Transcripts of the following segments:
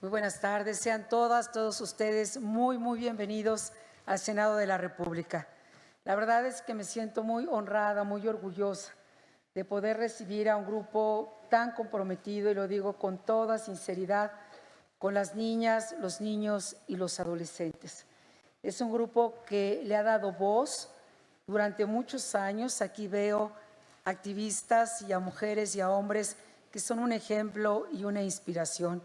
Muy buenas tardes, sean todos ustedes muy bienvenidos al Senado de la República. La verdad es que me siento muy honrada, muy orgullosa de poder recibir a un grupo tan comprometido, y lo digo con toda sinceridad, con las niñas, los niños y los adolescentes. Es un grupo que le ha dado voz durante muchos años. Aquí veo activistas y a mujeres y a hombres que son un ejemplo y una inspiración.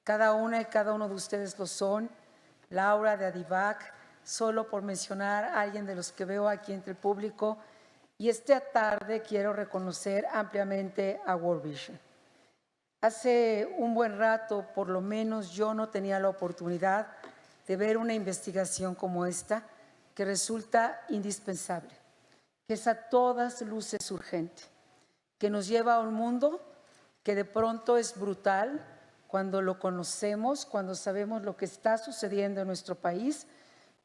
Cada una y cada uno de ustedes lo son. Laura de Adivac, solo por mencionar a alguien de los que veo aquí entre el público. Y esta tarde quiero reconocer ampliamente a World Vision. Hace un buen rato, por lo menos, yo no tenía la oportunidad de ver una investigación como esta, que resulta indispensable, que es a todas luces urgente, que nos lleva a un mundo que de pronto es brutal cuando lo conocemos, cuando sabemos lo que está sucediendo en nuestro país,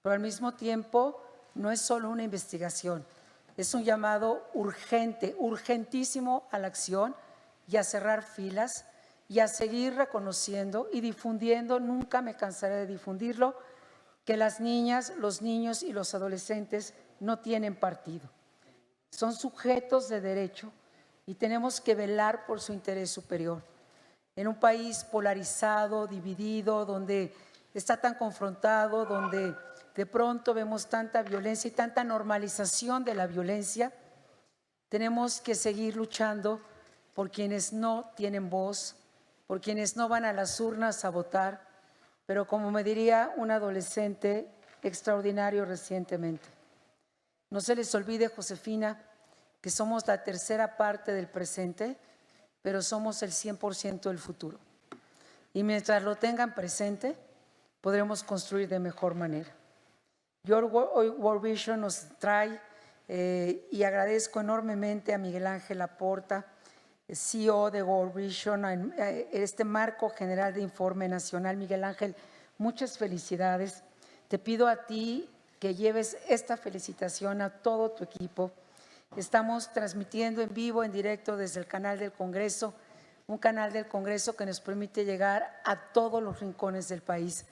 pero al mismo tiempo no es solo una investigación, es un llamado urgente, urgentísimo a la acción y a cerrar filas y a seguir reconociendo y difundiendo, nunca me cansaré de difundirlo, que las niñas, los niños y los adolescentes no tienen partido. Son sujetos de derecho y tenemos que velar por su interés superior. En un país polarizado, dividido, donde está tan confrontado, donde de pronto vemos tanta violencia y tanta normalización de la violencia, tenemos que seguir luchando por quienes no tienen voz, por quienes no van a las urnas a votar, pero como me diría un adolescente extraordinario recientemente, no se les olvide, Josefina, que somos la tercera parte del presente, pero somos el 100% del futuro. Y mientras lo tengan presente, podremos construir de mejor manera. Hoy World Vision nos trae, y agradezco enormemente a Miguel Ángel Laporta, CEO de World Vision, en este marco general de informe nacional. Miguel Ángel, muchas felicidades. Te pido a ti que lleves esta felicitación a todo tu equipo. Estamos transmitiendo en vivo, en directo desde el canal del Congreso, un canal del Congreso que nos permite llegar a todos los rincones del país.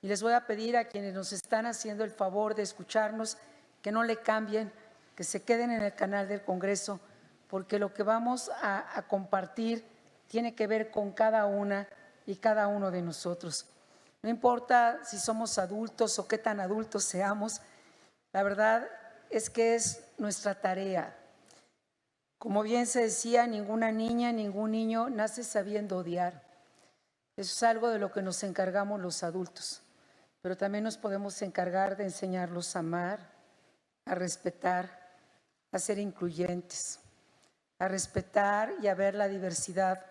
Y les voy a pedir a quienes nos están haciendo el favor de escucharnos que no le cambien, que se queden en el canal del Congreso, porque lo que vamos a compartir tiene que ver con cada una y cada uno de nosotros. No importa si somos adultos o qué tan adultos seamos, la verdad es que es nuestra tarea. Como bien se decía, ninguna niña, ningún niño nace sabiendo odiar. Eso es algo de lo que nos encargamos los adultos, pero también nos podemos encargar de enseñarlos a amar, a respetar, a ser incluyentes, a respetar y a ver la diversidad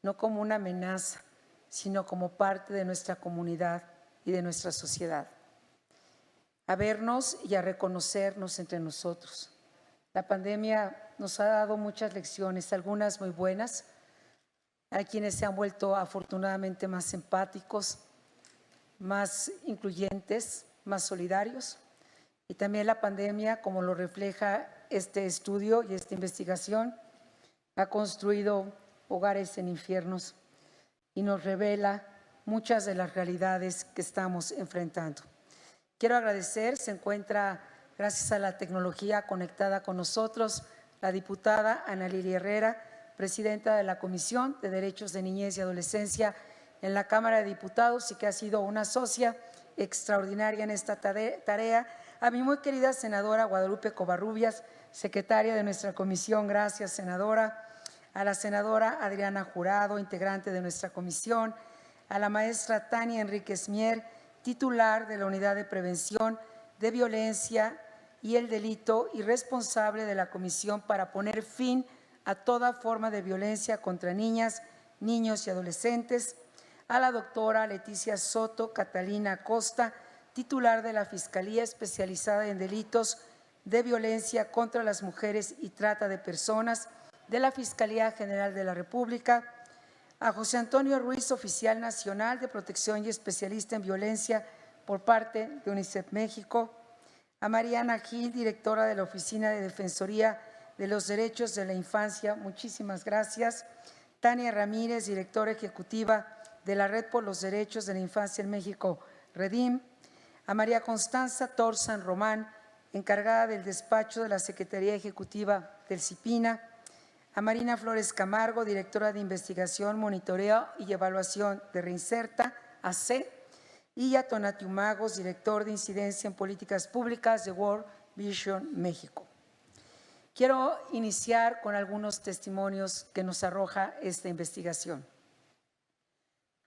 no como una amenaza, sino como parte de nuestra comunidad y de nuestra sociedad. A vernos y a reconocernos entre nosotros. La pandemia nos ha dado muchas lecciones, algunas muy buenas. Hay quienes se han vuelto afortunadamente más empáticos, más incluyentes, más solidarios. Y también la pandemia, como lo refleja este estudio y esta investigación, ha construido hogares en infiernos y nos revela muchas de las realidades que estamos enfrentando. Quiero agradecer, se encuentra, gracias a la tecnología, conectada con nosotros, la diputada Ana Lilia Herrera, presidenta de la Comisión de Derechos de Niñez y Adolescencia en la Cámara de Diputados y que ha sido una socia extraordinaria en esta tarea. A mi muy querida senadora Guadalupe Covarrubias, secretaria de nuestra comisión, gracias, senadora. A la senadora Adriana Jurado, integrante de nuestra comisión. A la maestra Tania Enríquez Mier, titular de la Unidad de Prevención de Violencia y el Delito y responsable de la Comisión para poner fin a toda forma de violencia contra niñas, niños y adolescentes. A la doctora Leticia Soto Catalina Costa, titular de la Fiscalía Especializada en Delitos de Violencia contra las Mujeres y Trata de Personas de la Fiscalía General de la República. A José Antonio Ruiz, oficial nacional de protección y especialista en violencia por parte de UNICEF México. A Mariana Gil, directora de la Oficina de Defensoría de los Derechos de la Infancia, muchísimas gracias. Tania Ramírez, directora ejecutiva de la Red por los Derechos de la Infancia en México, REDIM, a María Constanza Torzan Román, encargada del despacho de la Secretaría Ejecutiva del CIPINA, a Marina Flores Camargo, directora de Investigación, Monitoreo y Evaluación de Reinserta, AC, y a Tonatiuh Magos, director de Incidencia en Políticas Públicas de World Vision México. Quiero iniciar con algunos testimonios que nos arroja esta investigación.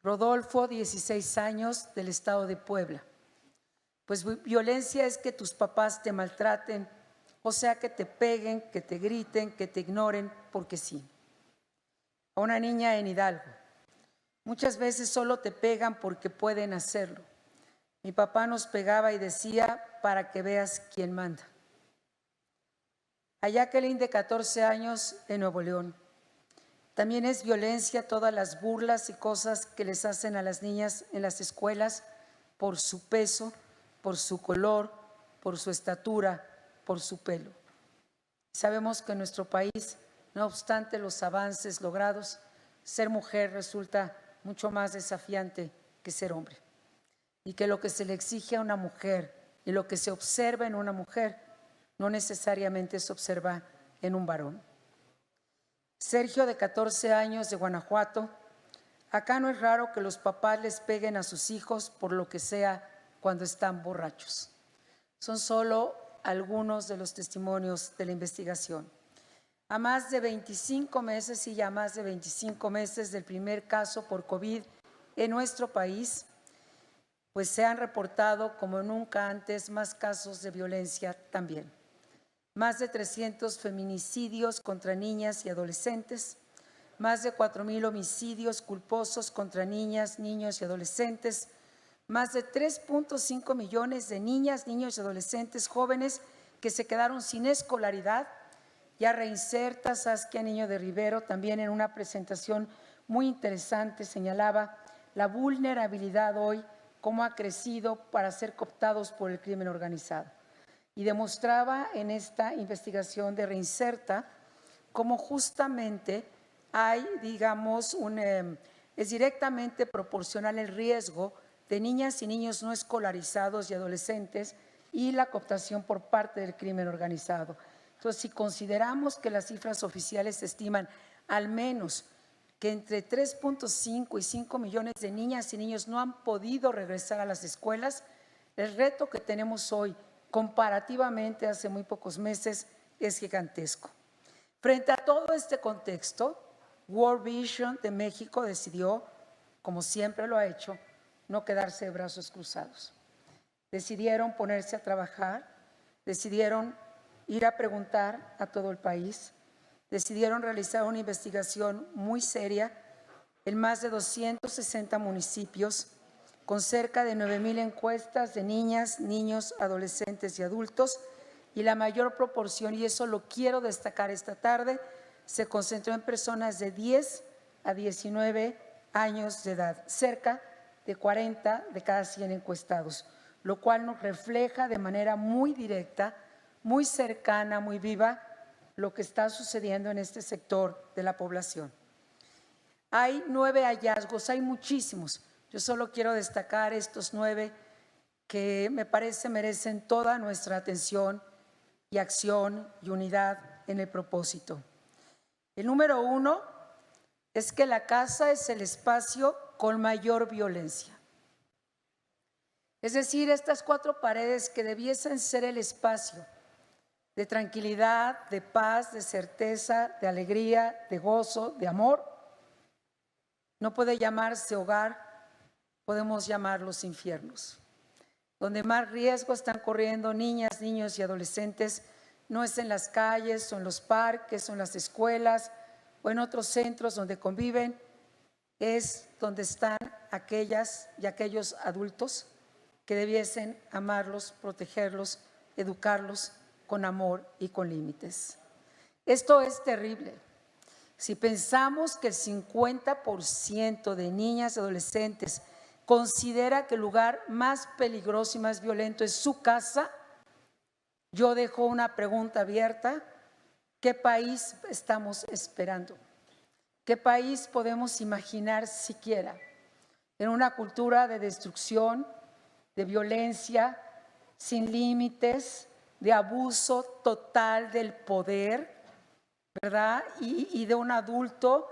Rodolfo, 16 años, del estado de Puebla. Pues violencia es que tus papás te maltraten, o sea, que te peguen, que te griten, que te ignoren, porque sí. A una niña en Hidalgo. Muchas veces solo te pegan porque pueden hacerlo. Mi papá nos pegaba y decía, para que veas quién manda. A Jacqueline, de 14 años, en Nuevo León. También es violencia todas las burlas y cosas que les hacen a las niñas en las escuelas por su peso, por su color, por su estatura, por su pelo. Sabemos que en nuestro país, no obstante los avances logrados, ser mujer resulta mucho más desafiante que ser hombre. Y que lo que se le exige a una mujer y lo que se observa en una mujer no necesariamente se observa en un varón. Sergio, de 14 años, de Guanajuato. Acá no es raro que los papás les peguen a sus hijos por lo que sea cuando están borrachos. Son solo algunos de los testimonios de la investigación. A más de 25 meses y ya más de 25 meses del primer caso por COVID en nuestro país, pues se han reportado como nunca antes más casos de violencia también. Más de 300 feminicidios contra niñas y adolescentes, más de 4,000 homicidios culposos contra niñas, niños y adolescentes, más de 3.5 millones de niñas, niños y adolescentes jóvenes que se quedaron sin escolaridad. Ya Reinserta, Saskia Niño de Rivero, también en una presentación muy interesante señalaba la vulnerabilidad hoy, cómo ha crecido para ser cooptados por el crimen organizado. Y demostraba en esta investigación de Reinserta cómo justamente hay, digamos, es directamente proporcional el riesgo de niñas y niños no escolarizados y adolescentes y la cooptación por parte del crimen organizado. Entonces, si consideramos que las cifras oficiales estiman al menos que entre 3.5 y 5 millones de niñas y niños no han podido regresar a las escuelas, el reto que tenemos hoy, comparativamente hace muy pocos meses, es gigantesco. Frente a todo este contexto, World Vision de México decidió, como siempre lo ha hecho, no quedarse de brazos cruzados. Decidieron ponerse a trabajar, decidieron ir a preguntar a todo el país, decidieron realizar una investigación muy seria en más de 260 municipios, con cerca de 9,000 encuestas de niñas, niños, adolescentes y adultos, y la mayor proporción, y eso lo quiero destacar esta tarde, se concentró en personas de 10 a 19 años de edad, cerca de 40 de cada 100 encuestados, lo cual nos refleja de manera muy directa, muy cercana, muy viva, lo que está sucediendo en este sector de la población. Hay 9 hallazgos, hay muchísimos. Yo solo quiero destacar estos 9 que me parece merecen toda nuestra atención y acción y unidad en el propósito. El número 1 es que la casa es el espacio con mayor violencia. Es decir, estas 4 paredes que debiesen ser el espacio de tranquilidad, de paz, de certeza, de alegría, de gozo, de amor, no puede llamarse hogar, podemos llamarlos infiernos. Donde más riesgo están corriendo niñas, niños y adolescentes no es en las calles, o en los parques, o en las escuelas, o en otros centros donde conviven, es donde están aquellas y aquellos adultos que debiesen amarlos, protegerlos, educarlos con amor y con límites. Esto es terrible. Si pensamos que el 50% de niñas y adolescentes considera que el lugar más peligroso y más violento es su casa, yo dejo una pregunta abierta: ¿qué país estamos esperando? ¿Qué país podemos imaginar siquiera? en una cultura de destrucción, de violencia, sin límites, de abuso total del poder, ¿verdad? Y de un adulto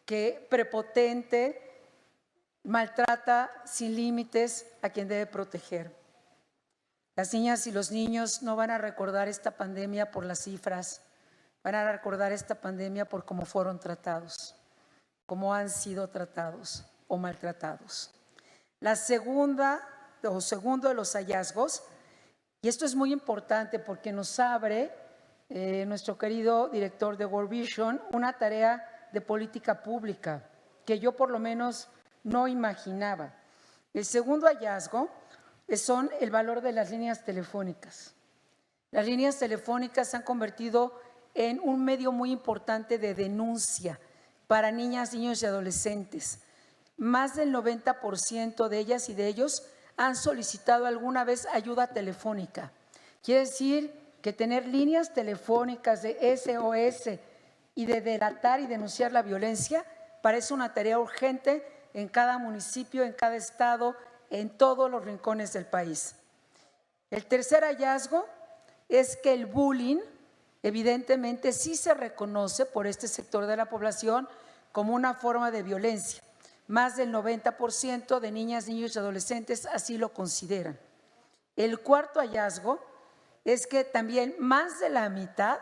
que prepotente maltrata sin límites a quien debe proteger. Las niñas y los niños no van a recordar esta pandemia por las cifras, van a recordar esta pandemia por cómo fueron tratados, cómo han sido tratados o maltratados. La segundo de los hallazgos, y esto es muy importante porque nos abre nuestro querido director de World Vision una tarea de política pública que yo por lo menos no imaginaba. El segundo hallazgo son el valor de las líneas telefónicas. Las líneas telefónicas se han convertido en un medio muy importante de denuncia para niñas, niños y adolescentes. Más del 90% de ellas y de ellos han solicitado alguna vez ayuda telefónica. Quiere decir que tener líneas telefónicas de SOS y de delatar y denunciar la violencia parece una tarea urgente en cada municipio, en cada estado, en todos los rincones del país. El tercer hallazgo es que el bullying evidentemente sí se reconoce por este sector de la población como una forma de violencia. Más del 90% de niñas, niños y adolescentes así lo consideran. El cuarto hallazgo es que también más de la mitad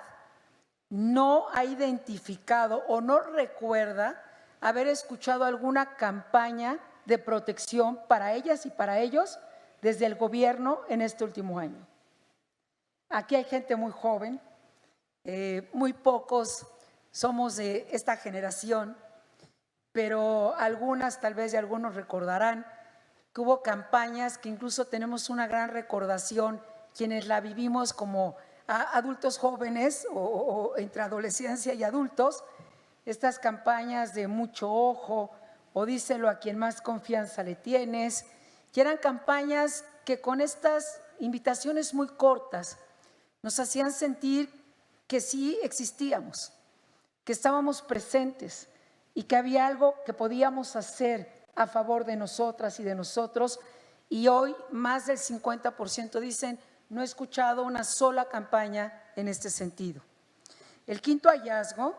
no ha identificado o no recuerda haber escuchado alguna campaña de protección para ellas y para ellos desde el gobierno en este último año. Aquí hay gente muy joven, muy pocos somos de esta generación, pero algunas, tal vez de algunos recordarán que hubo campañas que incluso tenemos una gran recordación quienes la vivimos como adultos jóvenes o entre adolescencia y adultos, estas campañas de mucho ojo o díselo a quien más confianza le tienes, que eran campañas que con estas invitaciones muy cortas nos hacían sentir que sí existíamos, que estábamos presentes y que había algo que podíamos hacer a favor de nosotras y de nosotros. Y hoy más del 50% dicen: no he escuchado una sola campaña en este sentido. El quinto hallazgo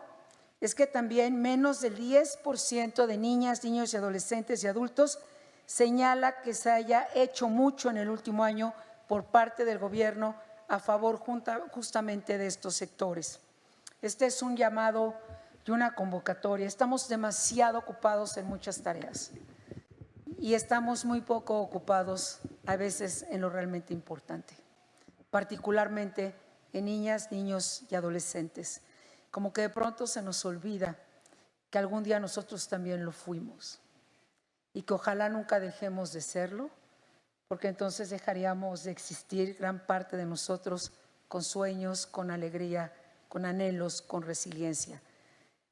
es que también menos del 10% de niñas, niños y adolescentes y adultos señala que se haya hecho mucho en el último año por parte del gobierno a favor justamente de estos sectores. Este es un llamado y una convocatoria. Estamos demasiado ocupados en muchas tareas y estamos muy poco ocupados a veces en lo realmente importante, particularmente en niñas, niños y adolescentes. Como que de pronto se nos olvida que algún día nosotros también lo fuimos y que ojalá nunca dejemos de serlo, porque entonces dejaríamos de existir gran parte de nosotros con sueños, con alegría, con anhelos, con resiliencia.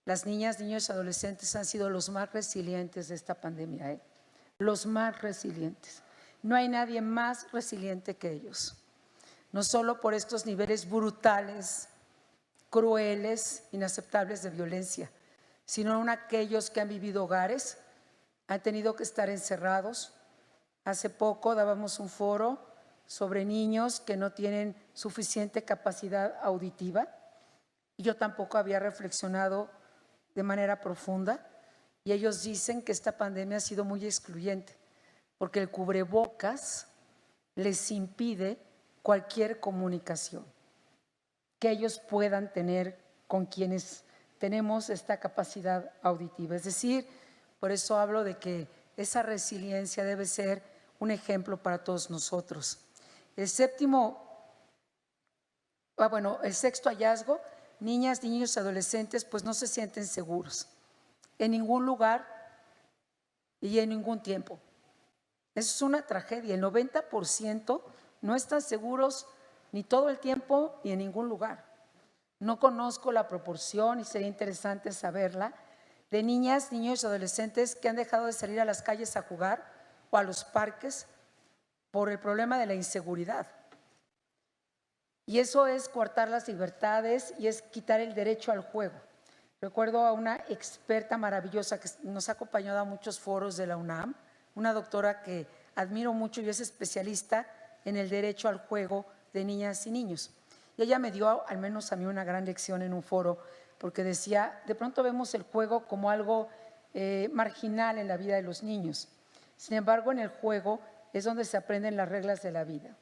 Las niñas, niños y adolescentes han sido los más resilientes de esta pandemia, los más resilientes. No hay nadie más resiliente que ellos, no solo por estos niveles brutales, crueles, inaceptables de violencia, sino en aquellos que han vivido hogares, han tenido que estar encerrados. Hace poco dábamos un foro sobre niños que no tienen suficiente capacidad auditiva y yo tampoco había reflexionado de manera profunda, y ellos dicen que esta pandemia ha sido muy excluyente porque el cubrebocas les impide cualquier comunicación que ellos puedan tener con quienes tenemos esta capacidad auditiva. Es decir, por eso hablo de que esa resiliencia debe ser un ejemplo para todos nosotros. El sexto hallazgo: niñas, niños y adolescentes pues no se sienten seguros en ningún lugar y en ningún tiempo. Eso es una tragedia. El 90% no están seguros ni todo el tiempo ni en ningún lugar. No conozco la proporción y sería interesante saberla de niñas, niños y adolescentes que han dejado de salir a las calles a jugar o a los parques por el problema de la inseguridad. Y eso es coartar las libertades y es quitar el derecho al juego. Recuerdo a una experta maravillosa que nos ha acompañado a muchos foros de la UNAM, una doctora que admiro mucho y es especialista en el derecho al juego de niñas y niños. Y ella me dio, al menos a mí, una gran lección en un foro, porque decía, de pronto vemos el juego como algo marginal en la vida de los niños. Sin embargo, en el juego es donde se aprenden las reglas de la vida,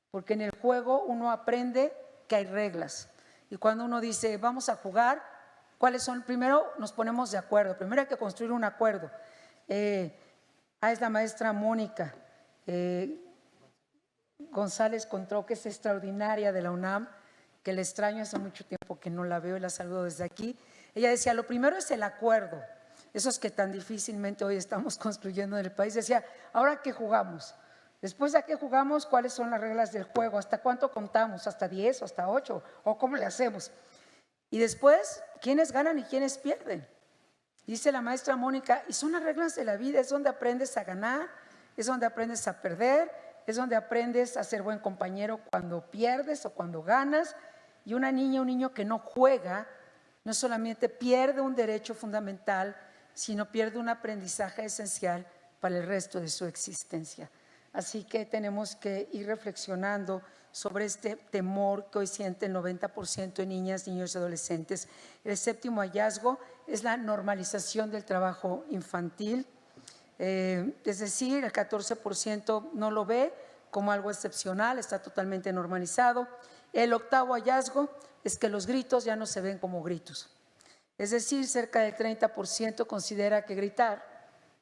porque en el juego uno aprende que hay reglas. Y cuando uno dice, vamos a jugar, ¿cuáles son? Primero nos ponemos de acuerdo, primero hay que construir un acuerdo. Es la maestra Mónica González Contró, que es extraordinaria, de la UNAM, que la extraño, hace mucho tiempo que no la veo y la saludo desde aquí. Ella decía, lo primero es el acuerdo, esos que tan difícilmente hoy estamos construyendo en el país. Decía, ¿ahora qué jugamos? Después de qué jugamos, ¿cuáles son las reglas del juego? ¿Hasta cuánto contamos? ¿Hasta 10 o hasta 8? ¿O cómo le hacemos? Y después, ¿quiénes ganan y quiénes pierden? Dice la maestra Mónica, y son las reglas de la vida, es donde aprendes a ganar, es donde aprendes a perder, es donde aprendes a ser buen compañero cuando pierdes o cuando ganas. Y una niña, un niño que no juega, no solamente pierde un derecho fundamental, sino pierde un aprendizaje esencial para el resto de su existencia. Así que tenemos que ir reflexionando sobre este temor que hoy siente el 90% de niñas, niños y adolescentes. El séptimo hallazgo es la normalización del trabajo infantil. Es decir, el 14% no lo ve como algo excepcional, está totalmente normalizado. El octavo hallazgo es que los gritos ya no se ven como gritos. Es decir, cerca del 30% considera que gritar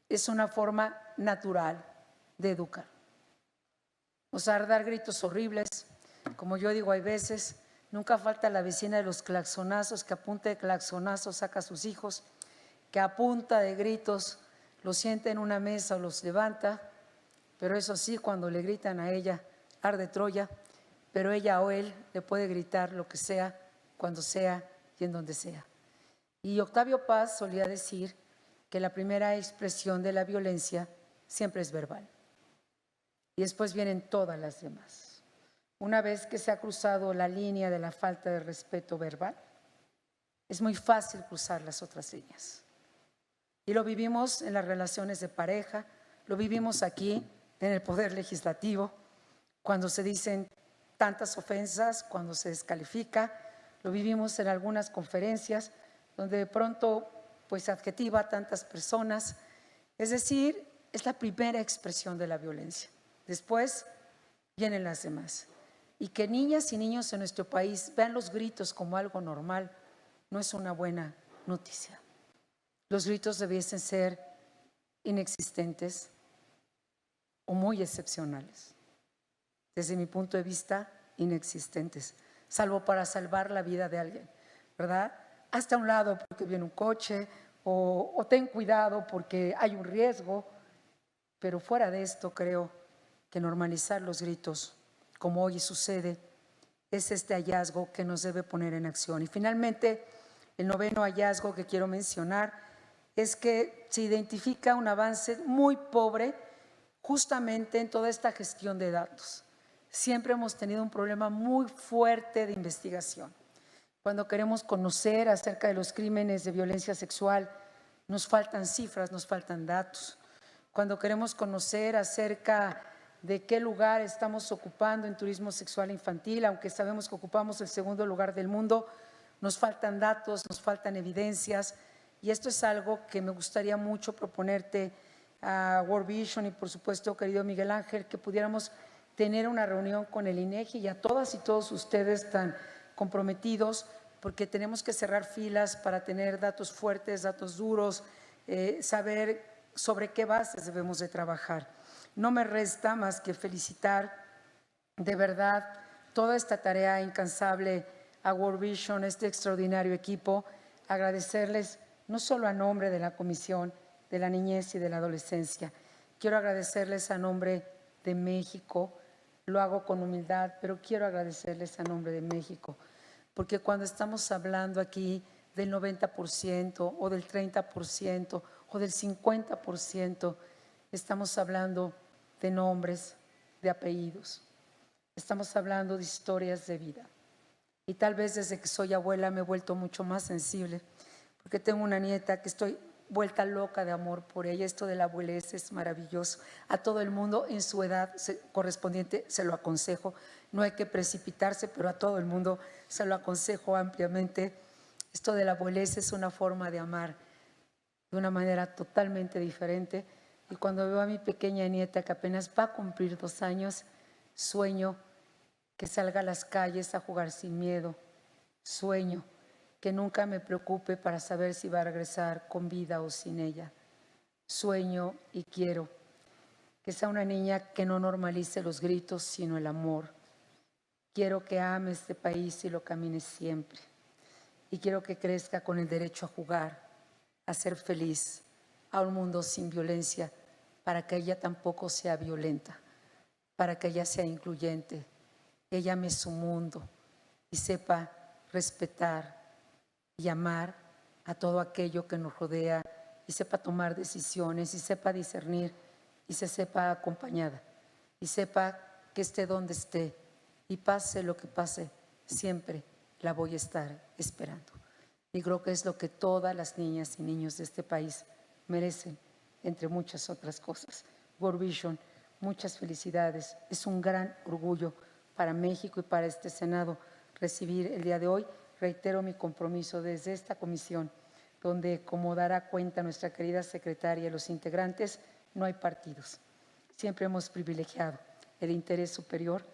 es una forma natural de educar. O sea, dar gritos horribles, como yo digo, hay veces, nunca falta la vecina de los claxonazos, que a punta de claxonazos saca a sus hijos, que a punta de gritos los sienta en una mesa o los levanta, pero eso sí, cuando le gritan a ella, arde Troya, pero ella o él le puede gritar lo que sea, cuando sea y en donde sea. Y Octavio Paz solía decir que la primera expresión de la violencia siempre es verbal. Y después vienen todas las demás. Una vez que se ha cruzado la línea de la falta de respeto verbal, es muy fácil cruzar las otras líneas. Y lo vivimos en las relaciones de pareja, lo vivimos aquí en el Poder Legislativo, cuando se dicen tantas ofensas, cuando se descalifica, lo vivimos en algunas conferencias donde de pronto pues se adjetiva a tantas personas. Es decir, es la primera expresión de la violencia. Después vienen las demás. Y que niñas y niños en nuestro país vean los gritos como algo normal no es una buena noticia. Los gritos debiesen ser inexistentes o muy excepcionales. Desde mi punto de vista, inexistentes, salvo para salvar la vida de alguien, ¿verdad? Hasta un lado porque viene un coche o ten cuidado porque hay un riesgo, pero fuera de esto creo que normalizar los gritos, como hoy sucede, es este hallazgo que nos debe poner en acción. Y finalmente, el noveno hallazgo que quiero mencionar es que se identifica un avance muy pobre justamente en toda esta gestión de datos. Siempre hemos tenido un problema muy fuerte de investigación. Cuando queremos conocer acerca de los crímenes de violencia sexual, nos faltan cifras, nos faltan datos. Cuando queremos conocer acerca de qué lugar estamos ocupando en turismo sexual infantil, aunque sabemos que ocupamos el segundo lugar del mundo, nos faltan datos, nos faltan evidencias, y esto es algo que me gustaría mucho proponerte a World Vision y por supuesto, querido Miguel Ángel, que pudiéramos tener una reunión con el INEGI y a todas y todos ustedes tan comprometidos, porque tenemos que cerrar filas para tener datos fuertes, datos duros, saber sobre qué bases debemos de trabajar. No me resta más que felicitar de verdad toda esta tarea incansable a World Vision, este extraordinario equipo, agradecerles no solo a nombre de la Comisión de la Niñez y de la Adolescencia, quiero agradecerles a nombre de México, lo hago con humildad, pero quiero agradecerles a nombre de México, porque cuando estamos hablando aquí del 90% o del 30% o del 50%, estamos hablando de nombres, de apellidos, estamos hablando de historias de vida. Y tal vez desde que soy abuela me he vuelto mucho más sensible, porque tengo una nieta que estoy vuelta loca de amor por ella. Esto de la abuelez es maravilloso. A todo el mundo en su edad correspondiente se lo aconsejo. No hay que precipitarse, pero a todo el mundo se lo aconsejo ampliamente. Esto de la abuelez es una forma de amar de una manera totalmente diferente. Y cuando veo a mi pequeña nieta que apenas va a cumplir 2 años, sueño que salga a las calles a jugar sin miedo. Sueño que nunca me preocupe para saber si va a regresar con vida o sin ella. Sueño y quiero que sea una niña que no normalice los gritos, sino el amor. Quiero que ame este país y lo camine siempre. Y quiero que crezca con el derecho a jugar, a ser feliz, a un mundo sin violencia, para que ella tampoco sea violenta, para que ella sea incluyente, ella ame su mundo y sepa respetar y amar a todo aquello que nos rodea y sepa tomar decisiones y sepa discernir y se sepa acompañada y sepa que esté donde esté y pase lo que pase, siempre la voy a estar esperando. Y creo que es lo que todas las niñas y niños de este país merecen, entre muchas otras cosas. World Vision, muchas felicidades. Es un gran orgullo para México y para este Senado recibir el día de hoy. Reitero mi compromiso desde esta comisión, donde, como dará cuenta nuestra querida secretaria y los integrantes, no hay partidos. Siempre hemos privilegiado el interés superior,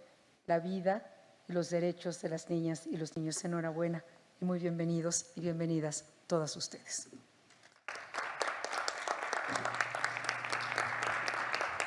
la vida y los derechos de las niñas y los niños. Enhorabuena y muy bienvenidos y bienvenidas todas ustedes.